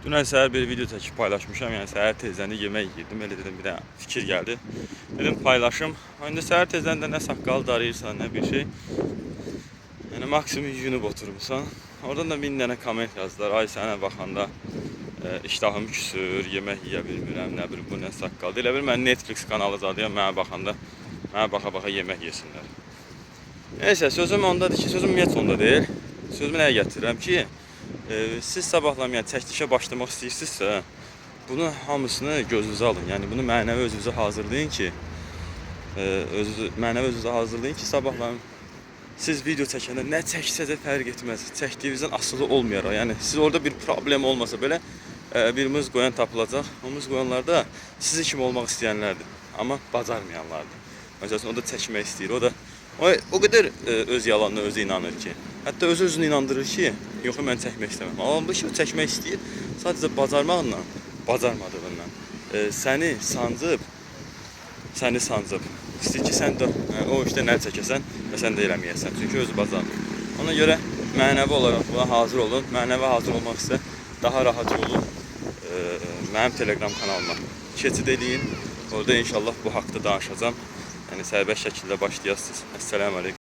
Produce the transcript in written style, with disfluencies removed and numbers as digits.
Dünən səhər bir video çəkib paylaşmışam. Yəni səhər tezdən yemək yedim. Elə dedim bir də fikir gəldi. Dedim paylaşım. İndi səhər tezdən də nə saqqal darayırsan, nə bir şey. Yəni maksimum yunub oturmuşsan. Oradan da 1000 dənə komment yazdılar. Ay sənə baxanda iştahım küsür, yemək yeyə bilmirəm, nə bilim bu nə saqqal. Elə bil mən Netflix kanalı zadıyam, mənə baxanda mənə baxa-baxa yemək yesinlər. Neyse sözüm ondadır ki, sözüm ümumiyyətlə onda deyil. Sözümü nəyə gətirirəm ki, siz sabahlamaya çəkilişə başlamaq istəyirsinizsə, bunu hamısını gözünüzə alın. Yəni bunu mənəvi özünüzə hazırlayın ki, mənəvi özünüzə hazırlayın ki, sabahlayın siz video çəkəndə nə çəksəz də fərq etməz. Çəkdiyinizdən asılı olmayaraq. Yəni siz orada bir problem olmasa belə birimiz qoyan tapılacaq. Omuz qoyanlar da sizi kimi olmaq istəyənlərdir, amma bacarmayanlardır. Məsələn, o da çəkmək istəyir. O qədər öz yalanına özü inanır ki, hətta özünü inandırır ki, yox mən çəkmək istəmirəm. Amma bu şey çəkmək istəyir, sadəcə bacarmaqla, bacarmadığından səni sancıb. İstəyir ki, sən də o işdə nə çəkəsən və sən də eləməyəsən. Çünki özü bacarmır. Ona görə mənəvi olaraq buna hazır olun. Mənəvi hazır olmaq isə daha rahat yolu mənim Telegram kanalıma keçid eləyin. Orada inşallah bu haqda danışacağam. Yəni sərbəst şəkildə başlayasınız. Əssalamu aleykum.